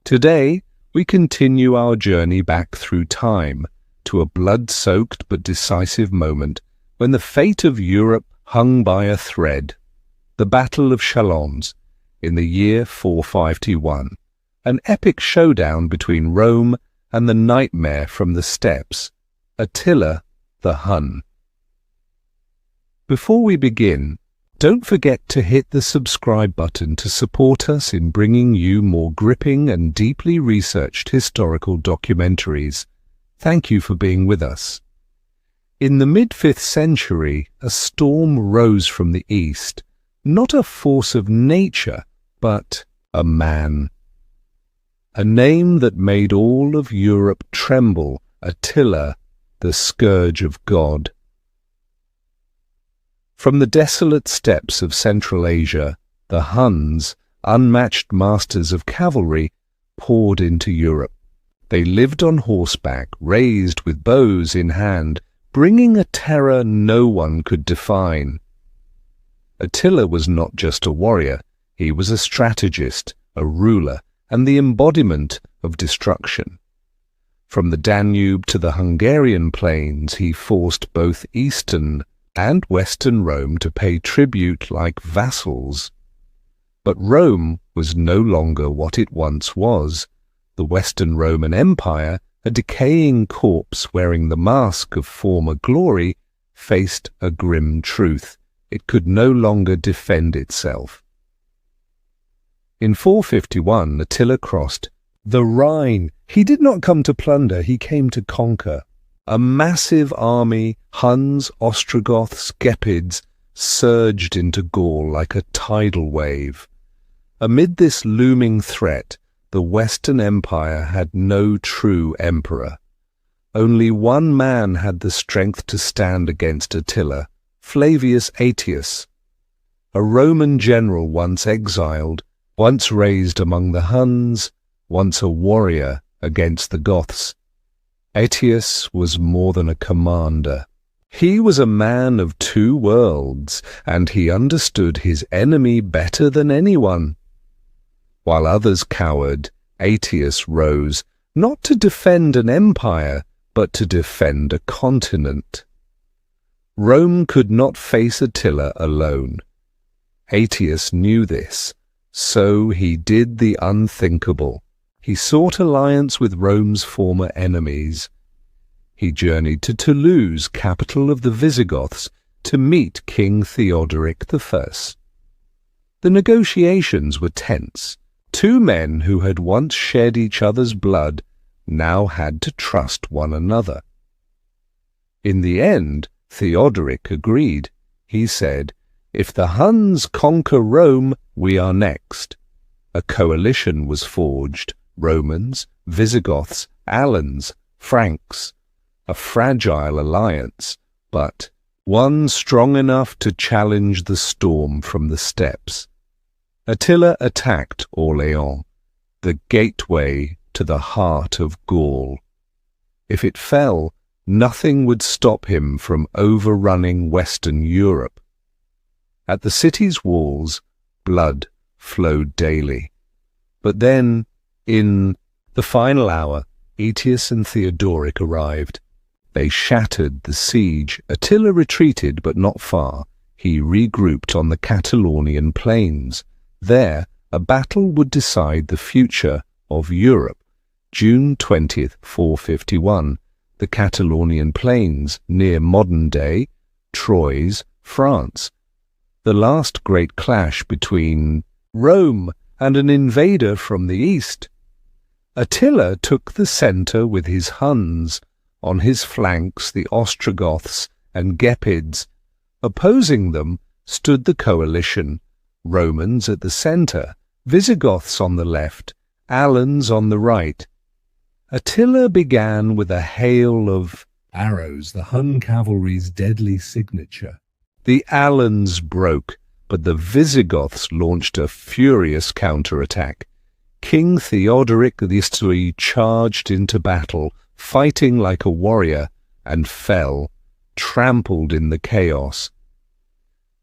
Today, we continue our journey back through time to a blood-soaked but decisive moment when the fate of Europe hung by a thread. The Battle of Chalons in the year 451, an epic showdown between Rome and the nightmare from the steppes, Attila the Hun. Before we begin, don't forget to hit the subscribe button to support us in bringing you more gripping and deeply researched historical documentaries. Thank you for being with us. In the mid-5th century, a storm rose from the east, not a force of nature, but a man. A name that made all of Europe tremble, Attila, the Scourge of God. From the desolate steppes of Central Asia, the Huns, unmatched masters of cavalry, poured into Europe. They lived on horseback, raised with bows in hand, bringing a terror no one could define. Attila was not just a warrior, he was a strategist, a ruler, and the embodiment of destruction. From the Danube to the Hungarian plains, he forced both eastern and Western Rome to pay tribute like vassals. But Rome was no longer what it once was. The Western Roman Empire, a decaying corpse wearing the mask of former glory, faced a grim truth. It could no longer defend itself. In 451, Attila crossed the Rhine. He did not come to plunder, he came to conquer. A massive army, Huns, Ostrogoths, Gepids, surged into Gaul like a tidal wave. Amid this looming threat, the Western Empire had no true emperor. Only one man had the strength to stand against Attila, Flavius Aetius, a Roman general once exiled, once raised among the Huns, once a warrior against the Goths. Aetius was more than a commander. He was a man of two worlds, and he understood his enemy better than anyone. While others cowered, Aetius rose, not to defend an empire, but to defend a continent. Rome could not face Attila alone. Aetius knew this, so he did the unthinkable. He sought alliance with Rome's former enemies. He journeyed to Toulouse, capital of the Visigoths, to meet King Theodoric I. The negotiations were tense. Two men who had once shed each other's blood now had to trust one another. In the end, Theodoric agreed. He said, "If the Huns conquer Rome, we are next." A coalition was forged. Romans, Visigoths, Alans, Franks. A fragile alliance, but one strong enough to challenge the storm from the steppes. Attila attacked Orléans, the gateway to the heart of Gaul. If it fell, nothing would stop him from overrunning Western Europe. At the city's walls, blood flowed daily. But then, in the final hour, Aetius and Theodoric arrived. They shattered the siege. Attila retreated, but not far. He regrouped on the Catalaunian plains. There, a battle would decide the future of Europe. June 20th, 451, the Catalaunian plains near modern-day Troyes, France. The last great clash between Rome and an invader from the east. Attila took the centre with his Huns, on his flanks the Ostrogoths and Gepids. Opposing them stood the coalition, Romans at the centre, Visigoths on the left, Alans on the right. Attila began with a hail of arrows, the Hun cavalry's deadly signature. The Alans broke, but the Visigoths launched a furious counterattack. King Theodoric I charged into battle, fighting like a warrior, and fell, trampled in the chaos.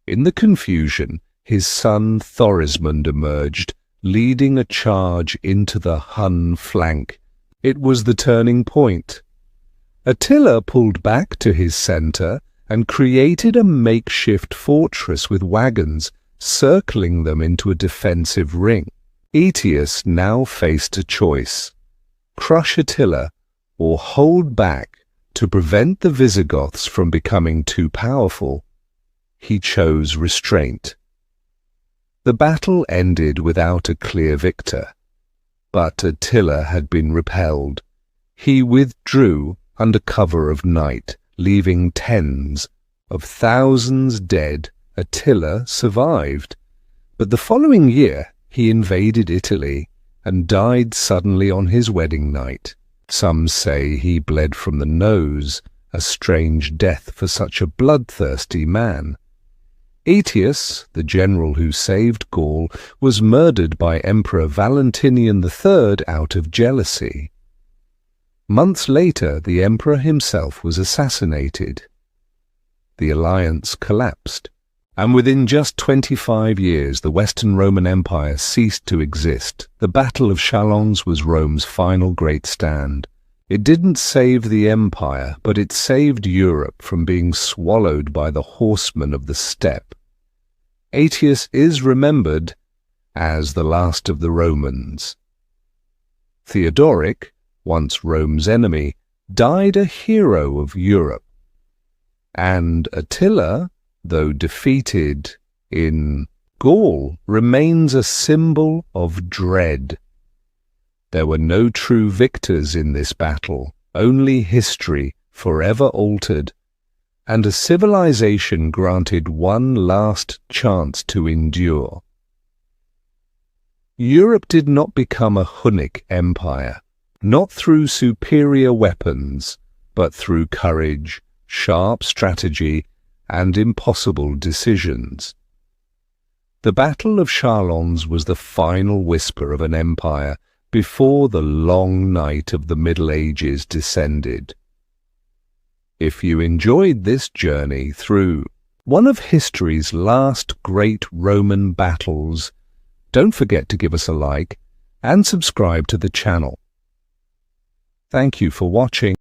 In the confusion, his son Thorismund emerged, leading a charge into the Hun flank. It was the turning point. Attila pulled back to his centre and created a makeshift fortress with wagons, circling them into a defensive ring. Aetius now faced a choice: crush Attila or hold back to prevent the Visigoths from becoming too powerful. He chose restraint. The battle ended without a clear victor, but Attila had been repelled. He withdrew under cover of night, leaving tens of thousands dead. Attila survived, but the following year he invaded Italy and died suddenly on his wedding night. Some say he bled from the nose, a strange death for such a bloodthirsty man. Aetius, the general who saved Gaul, was murdered by Emperor Valentinian III out of jealousy. Months later, the emperor himself was assassinated. The alliance collapsed, and within just 25 years the Western Roman Empire ceased to exist. The Battle of Chalons was Rome's final great stand. It didn't save the empire, but it saved Europe from being swallowed by the horsemen of the steppe. Aetius is remembered as the last of the Romans. Theodoric, once Rome's enemy, died a hero of Europe. And Attila, though defeated in Gaul, remains a symbol of dread. There were no true victors in this battle, only history forever altered, and a civilization granted one last chance to endure. Europe did not become a Hunnic empire, not through superior weapons, but through courage, sharp strategy, and impossible decisions. The Battle of Chalons was the final whisper of an empire before the long night of the Middle Ages descended. If you enjoyed this journey through one of history's last great Roman battles, don't forget to give us a like and subscribe to the channel. Thank you for watching.